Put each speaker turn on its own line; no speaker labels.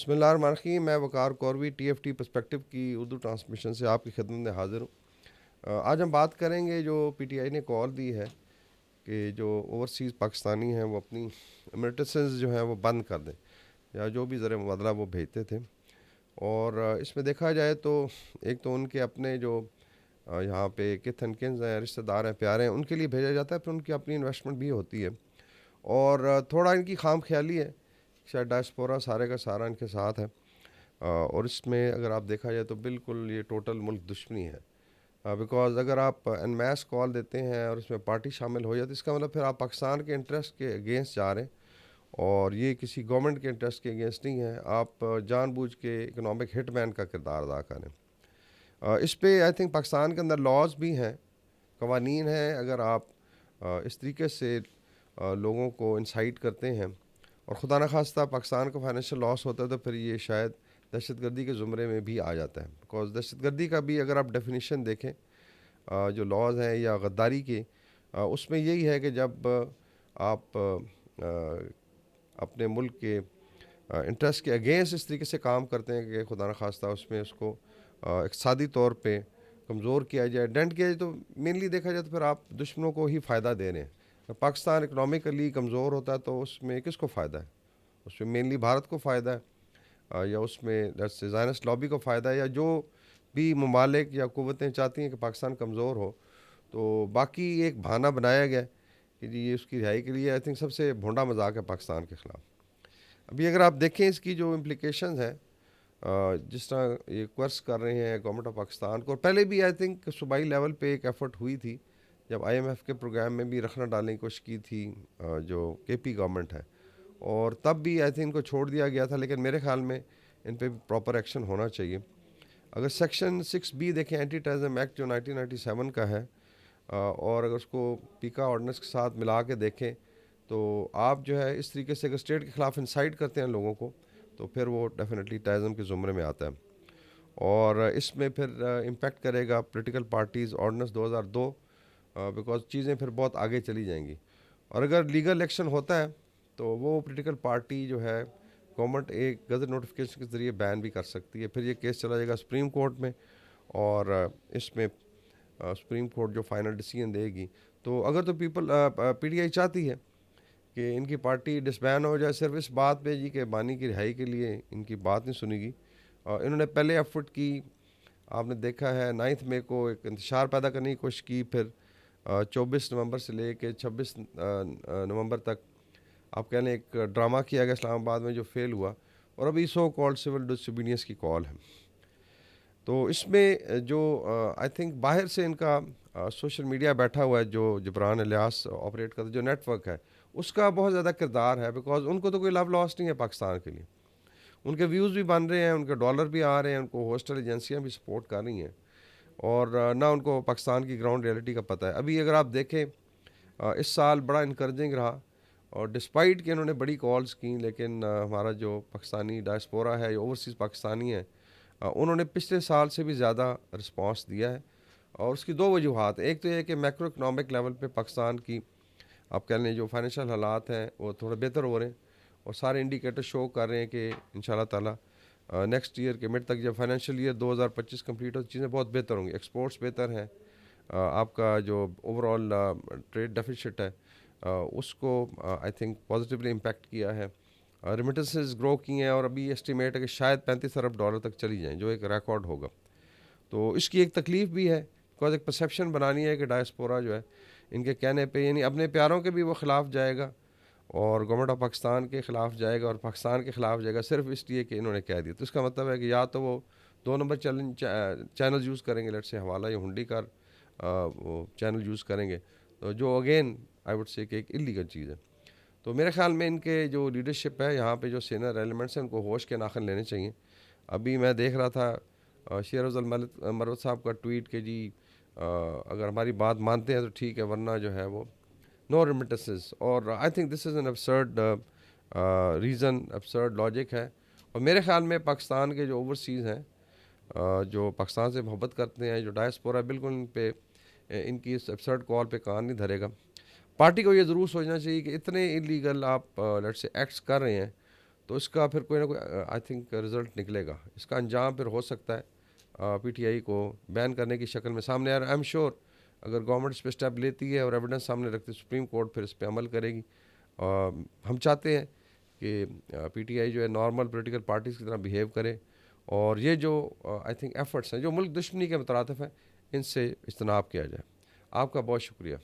बिस्मिल्लाहिर्रहमानिर्रहीम। मैं वकार कौरवी TFT perspective की उर्दू ट्रांसमिशन से आपकी खिदमत में हाजिर हूँ। आज हम बात करेंगे जो पीटीआई ने कॉल दी है कि जो ओवरसीज़ पाकिस्तानी हैं वो अपनी रेमिटेंसेस जो हैं वो बंद कर दें या जो भी ज़र मुबादला वो भेजते थे। और इसमें देखा जाए तो एक तो उनके अपने जो यहाँ पे किथ एंड किन्स हैं, रिश्तेदार हैं, प्यारे हैं, उनके लिए भेजा जाता है, फिर उनकी अपनी इन्वेस्टमेंट भी होती है। और थोड़ा इनकी खाम ख्याली है, शायद डायस्पोरा सारे का सारा इनके साथ है। और इसमें अगर आप देखा जाए तो बिल्कुल ये टोटल मुल्क दुश्मनी है। बिकॉज़ अगर आप एन मैस कॉल देते हैं और इसमें पार्टी शामिल हो जाए तो इसका मतलब फिर आप पाकिस्तान के इंटरेस्ट के अगेंस्ट जा रहे हैं, और ये किसी गवर्नमेंट के इंटरेस्ट के अगेंस्ट नहीं है। आप जानबूझ के इकोनॉमिक हिटमैन का किरदार अदा करें। इस पे आई थिंक पाकिस्तान के अंदर लॉज भी हैं, कवानीन हैं। अगर आप इस तरीके से लोगों को इंसाइट करते हैं और खुदा न खास्ता पाकिस्तान को फाइनेंशियल लॉस होता है तो फिर ये शायद दहशतगर्दी के ज़ुमरे में भी आ जाता है। बिकॉज दहशतगर्दी का भी अगर आप डेफिनेशन देखें जो लॉज हैं या गद्दारी के, उसमें यही है कि जब आप अपने मुल्क के इंटरेस्ट के अगेंस्ट इस तरीके से काम करते हैं कि खुदा न खास्ता उसमें उसको इक़्तिसादी तौर पे कमज़ोर किया जाए, डेंट किया जाए, तो मेनली देखा जाए तो फिर आप दुश्मनों को ही फ़ायदा दे रहे हैं। पाकिस्तान इकनॉमिकली कमज़ोर होता है तो उसमें किसको फ़ायदा है? उसमें मेनली भारत को फ़ायदा है, या उसमें ज़ायनिस्ट लॉबी को फ़ायदा है, या जो भी ममालिक या कुव्वतें चाहती हैं कि पाकिस्तान कमज़ोर हो। तो बाकी एक बहाना बनाया गया है कि जी ये उसकी रिहाई के लिए। आई थिंक सबसे भोंडा मजाक है पाकिस्तान के ख़िलाफ़। अभी अगर आप देखें इसकी जो इम्प्लिकेशंस हैं, जिस तरह ये कर्स कर रहे हैं गवर्नमेंट ऑफ पाकिस्तान को, और पहले भी आई थिंक सूबाई लेवल पे एक एफर्ट हुई थी जब आईएमएफ के प्रोग्राम में भी रखना डालने की कोशिश की थी जो केपी गवर्नमेंट है, और तब भी आई थिंक इनको छोड़ दिया गया था। लेकिन मेरे ख्याल में इन पे भी प्रॉपर एक्शन होना चाहिए। अगर सेक्शन 6B देखें एंटी टेररिज्म एक्ट जो 1997 का है, और अगर उसको पीका ऑर्डिनेंस के साथ मिला के देखें तो आप जो है इस तरीके से अगर स्टेट के ख़िलाफ़ इंसाइट करते हैं लोगों को तो फिर वो डेफिनेटली टेररिज्म के ज़ुमरे में आता है। और इसमें फिर इम्पेक्ट करेगा पॉलिटिकल पार्टीज़ ऑर्डिनेंस 2002, बिकॉज चीज़ें फिर बहुत आगे चली जाएंगी। और अगर लीगल एक्शन होता है तो वो पॉलिटिकल पार्टी जो है गवर्नमेंट एक गज़ट नोटिफिकेशन के ज़रिए बैन भी कर सकती है। फिर ये केस चला जाएगा सुप्रीम कोर्ट में, और इसमें सुप्रीम कोर्ट जो फाइनल डिसीजन देगी। तो अगर तो पीटीआई चाहती है कि इनकी पार्टी डिसबैन हो जाए सिर्फ इस बात पे जी कि बानी की रिहाई के लिए इनकी बात नहीं सुनेगी। इन्होंने पहले एफर्ट की, आपने देखा है 9 मई को एक इंतशार पैदा करने की कोशिश की, फिर 24 नवंबर से ले कर 26 नवंबर तक आप कह लें एक ड्रामा किया गया इस्लामाबाद में जो फेल हुआ, और अभी सो कॉल्ड सिविल डिसोबीडियंस की कॉल है। तो इसमें जो आई थिंक बाहर से इनका सोशल मीडिया बैठा हुआ है, जो जबरान इलियास ऑपरेट करता जो नेटवर्क है, उसका बहुत ज़्यादा किरदार है। बिकॉज उनको तो कोई लव लॉस नहीं है पाकिस्तान के लिए, उनके व्यूज़ भी बन रहे हैं, उनके डॉलर भी आ रहे हैं, उनको होस्टल एजेंसियाँ भी सपोर्ट कर रही हैं, और ना उनको पाकिस्तान की ग्राउंड रियलिटी का पता है। अभी अगर आप देखें इस साल बड़ा इनकरेजिंग रहा, और डिस्पाइट कि इन्होंने बड़ी कॉल्स की, लेकिन हमारा जो पाकिस्तानी डायस्पोरा है, ओवरसीज़ पाकिस्तानी है, उन्होंने पिछले साल से भी ज़्यादा रिस्पांस दिया है। और उसकी दो वजूहत, एक तो ये कि मैक्रो इकनॉमिक लेवल पे पाकिस्तान की आप कह लें जो फाइनेंशियल हालात हैं वो थोड़े बेहतर हो रहे हैं, और सारे इंडिकेटर शो कर रहे हैं कि इंशाल्लाह ताला नेक्स्ट ईयर के मिड तक जब फाइनेंशियल ईयर 2025 कंप्लीट हो तो चीज़ें बहुत बेहतर होंगी। एक्सपोर्ट्स बेहतर हैं, आपका जो ओवरऑल ट्रेड डेफिसिट है उसको आई थिंक पॉजिटिवली इम्पैक्ट किया है। रेमिटेंसेस ग्रो की हैं, और अभी एस्टिमेट है कि शायद 35 अरब डॉलर तक चली जाएँ, जो एक रिकॉर्ड होगा। तो इसकी एक तकलीफ़ भी है, बिकॉज एक परसेप्शन बनानी है कि डायस्पोरा जो है इनके कहने पे यानी अपने प्यारों के भी वो ख़िलाफ़ जाएगा, और गवर्नमेंट ऑफ पाकिस्तान के ख़िलाफ़ जाएगा, और पाकिस्तान के ख़िलाफ़ जाएगा सिर्फ इसलिए कि इन्होंने कह दिया। तो इसका मतलब है कि या तो वो 2 नंबर चैनल यूज़ करेंगे, लेट से हवाला या हुंडी का वो चैनल यूज़ करेंगे, तो जो अगेन आई वुड से कि एक इलीगल चीज़ है। तो मेरे ख्याल में इनके जो लीडरशिप है यहाँ पे, जो सीनियर एलिमेंट्स हैं, उनको होश के नाखन लेने चाहिए। अभी मैं देख रहा था शेर अफजल मरवत साहब का ट्वीट कि जी अगर हमारी बात मानते हैं तो ठीक है, वरना जो है वो नो रेमिटेंसेस। और I think this is an absurd reason, absurd logic है। और मेरे ख्याल में पाकिस्तान के जो ओवरसीज़ हैं, जो पाकिस्तान से मोहब्बत करते हैं, जो डायस्पोरा, बिल्कुल इन पे इनकी इस absurd कॉल पे कान नहीं धरेगा। पार्टी को ये ज़रूर सोचना चाहिए कि इतने इलीगल आप लेट्स से एक्ट्स कर रहे हैं, तो इसका फिर कोई ना कोई आई थिंक रिजल्ट निकलेगा। इसका अंजाम फिर हो सकता है पीटीआई को बैन करने की शक्ल में सामने आ रहा है। आई एम श्योर अगर गवर्नमेंट इस पर स्टेप लेती है और एविडेंस सामने रखती है, सुप्रीम कोर्ट फिर इस पर अमल करेगी। हम चाहते हैं कि पीटीआई जो है नॉर्मल पॉलिटिकल पार्टीज़ की तरह बिहेव करे, और ये जो आई थिंक एफर्ट्स हैं जो मुल्क दुश्मनी के मुतरातिफ हैं, इनसे इज्तनाब किया जाए। आपका बहुत शुक्रिया।